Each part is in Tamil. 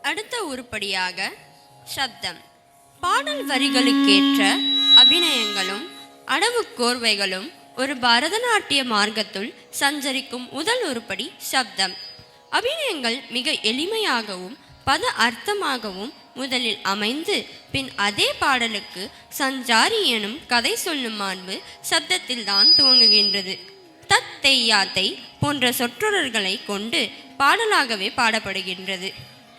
அடுத்த உருப்படியாக சப்தம். பாடல் வரிகளுக்கேற்ற அபிநயங்களும் அடவு கோர்வைகளும் ஒரு பரதநாட்டிய மார்க்கத்துள் சஞ்சரிக்கும் முதல் உருப்படி சப்தம். அபிநயங்கள் மிக எளிமையாகவும் பத அர்த்தமாகவும் முதலில் அமைந்து பின் அதே பாடலுக்கு சஞ்சாரி எனும் கதை சொல்லும் மாண்பு சப்தத்தில்தான் துவங்குகின்றது. தத் தெய்யாத்தை போன்ற சொற்றொடர்களை கொண்டு பாடலாகவே பாடப்படுகின்றது.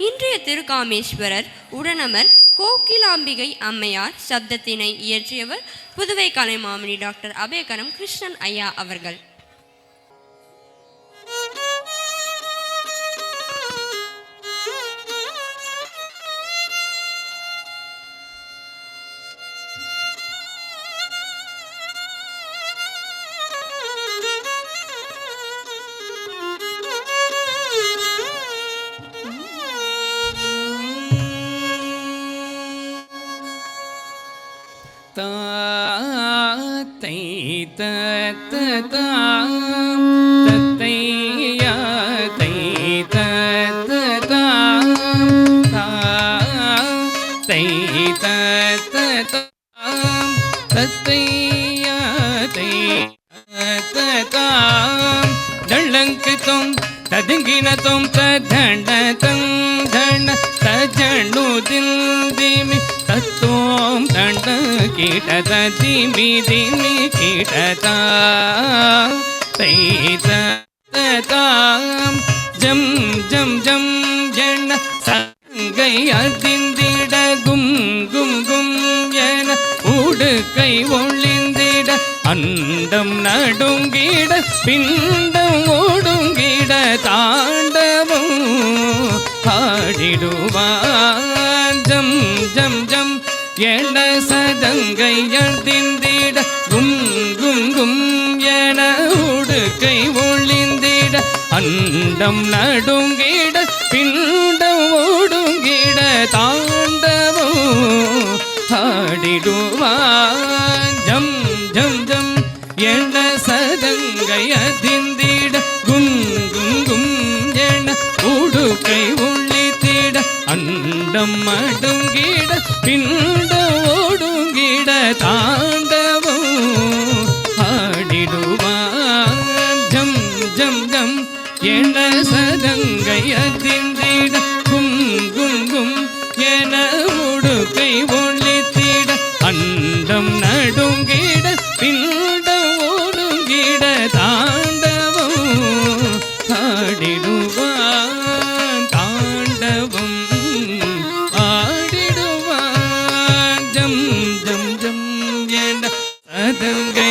இன்றைய திருக்காமேஸ்வரர் உடனமர் கோகிலாம்பிகை அம்மையார் சப்தத்தினை இயற்றியவர் புதுவை கலைமாமணி டாக்டர் அபேகரம் கிருஷ்ணன் ஐயா அவர்கள். ததுங்கினதும் தண்டதம் தண்ட தஜனுதில்திமி தத்தோம் தண்ட கீட்டத திமி திமி கீட்டதா தைததாம் ஜம் ஜம் ஜம் ஜன சங்கை அதிந்திட கும் கும் கும் என உடுக்கை ஒளிந்திட அண்டம் நடுங்கிட பிண்டம் ஓடுங்கிட தாண்டவம் ஆடிடுவான் ஜம் ஜம் ஜம் என சதங்கை எழுந்திட கும் கும் கும் என உடுக்கை ஒளிந்திட அண்டம் நடுங்கிட பிண்டம் ஓடுங்கிட தாண்டவம் ஆடிடுவான் ஜம் ஜம் ஜம் என சதங்கை அதிந்திட கும் கும் கும் என உடுக்கை ஒளித்திட அண்டம் மடுங்கிட பிண்ட ஓடுங்கிட தாண்டவம் ஆடிடுவான் ஜம் ஜம் ஜம் என சதங்கை அதிந்திட கும் கும் கும் என உடுக்கை ஒளித்திட அண்டம் நடுங்கிட பிண்ட ஓடுங்கிட தாண்டவம் ஆடிடுவான் தாண்டவம் ஆடிடுவான் ஜம் ஜம் ஜம் என சதங்கை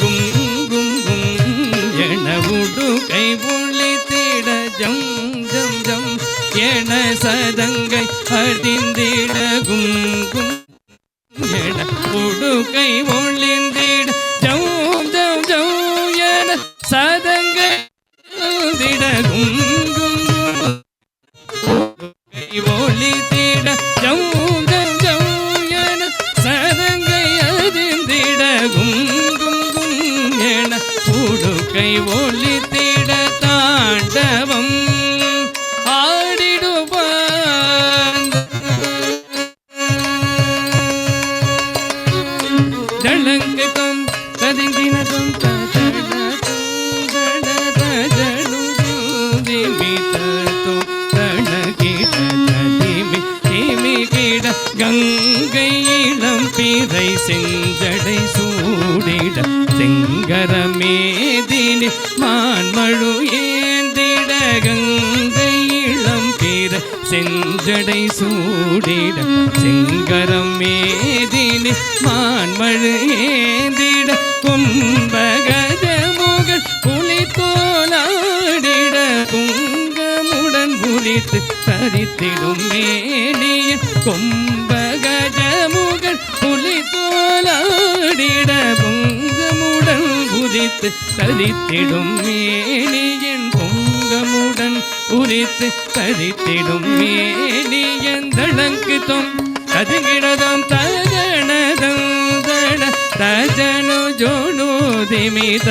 கும் கும் கும் என உடுக்கை ஒளித்திட ஜம் ஜம் ஜம் என சதங்கை அதிந்திட கும் கும் என உடுக்கை ஒளிந்திட ஜம் ஜம் ஜம் என சதங்கை திட கும் கும் ஒளித்திட ஜம் ஜம் ஜம் என சதங்கை அதிந்திட கும் கும் கும் என உடுக்கை ஒளித்திட தாண்டவம் ஆடிடுவான் ஜலங்ககம் ததுங்கினதும் கங்கை இளம் பிறை செஞ்சடை சூடிட செங்கரமேதினி மான்மழு ஏந்திட கங்கை இளம் பிறை செஞ்சடை சூடிட செங்கரமேதினி மான்மழு ஏந்திட கும்பகஜமுகன் புலித்தோலாடிட குங்கமுடன் புலித்து தரித்திடும் மேனியன் கொம்பகஜமுகன் புலித்தோலாடிட பொங்கமுடன் புலித்து தரித்திடும் மேனியன் பொங்கமுடன் புலித்து தரித்திடும் மேனியன் தளங்கு தொம் ததுங்கிடதும் தகணதம் தட ತಜನು ಜೋನು ದಿಮಿತ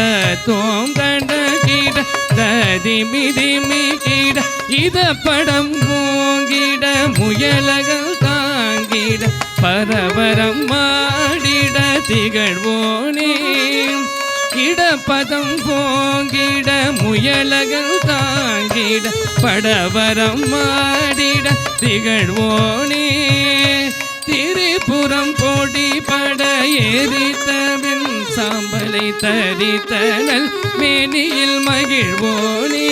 ತೋಂ ದಂಡ ಕೀಟ ததிமி திமி கீட இத படம் மூங்கிட முயலகள் தாங்கிட பரவரம் மாடிட திகழ்வோனே இடப்பதம் போங்கிட முயலகள் தாங்கிட படவரம் மாடிட திகழ்வோனே திரிபுரம் போடி பட ஏறித்தவின் சாம்பலை தரித்தனல் மேனியில் மகிழ்வோனே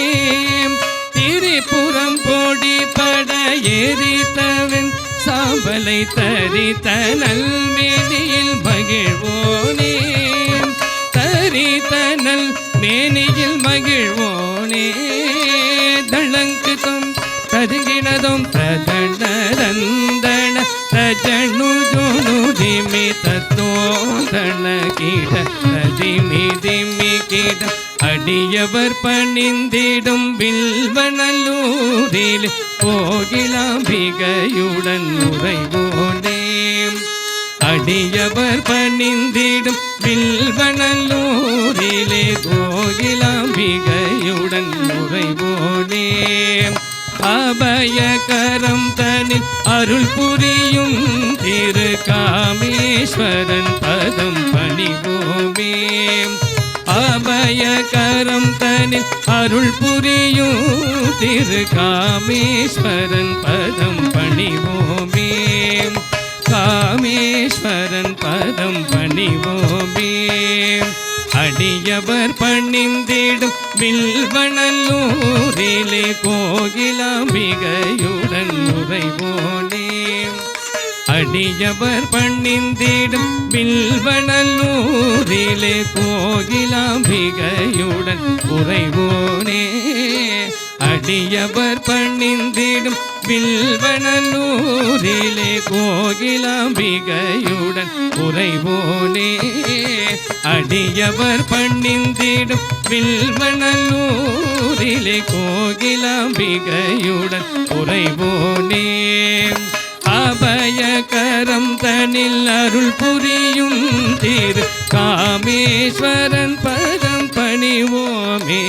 திரிபுரம் போடி பட ஏறித்தவின் சாம்பலை தரித்தனல் மேனியில் மகிழ்வோனே தரித்தனல் மேனியில் மகிழ்வோனே தளங்கு தொம் ததுங்கினதும் ததண்டரந்தன தஜனு ஜோனு திமி தத்தோந்தன கீட ததிமி திமி கீட அடியவர் பணிந்திடும் வில்வனல்லூரில் கோகிலாம்பிகையுடன் உறைவோனே அடியவர் பணிந்திடும் வில்வனல்லூரிலே கோகிலாம்பிகையுடன் உறைவோனே அபயகரம் தனில் அருள் புரியும் திரு காமேஸ்வரன் பதம் பணிவோமே அபயகரம் தனில் அருள் புரியும் திரு காமேஸ்வரன் பதம் பணிவோமே காமேஸ்வரன் பதம் பணிவோமே அடியவர் பணிந்திடும் வில்வனல்லூரிலே கோகிலாம்பிகையுடன் உறைவோனே அடியவர் பணிந்திடும் வில்வனல்லூரிலே கோகிலாம்பிகையுடன் உறைவோனே அடியவர் பணிந்திடும் வில்வனல்லூரிலே கோகிலாம்பிகையுடன் உறைவோனே அடியவர் பணிந்திடும் வில்வனல்லூரிலே கோகிலாம்பிகையுடன் உறைவோனே அபயகரம் தனில் அருள் புரியும் திரு காமேஸ்வரன் பதம் பணிவோமே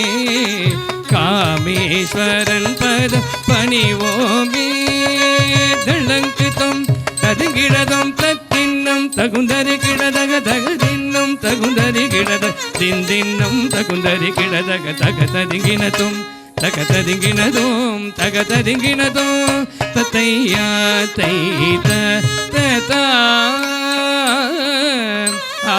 காமேஸ்வரன் பதம் பணிவோமே தளங்கு தொம் ததுங்கிடதும் தத்தின்னம் தகுந்தரி கிடதக தகதின்னம் தகுந்தரி கிடத தின்தின்னம் தகுந்தரி கிடதக தகததிங்கினதும் தகததிங்கினதும் தகததிங்கினதும் தத்தையா தைத ததா ஆ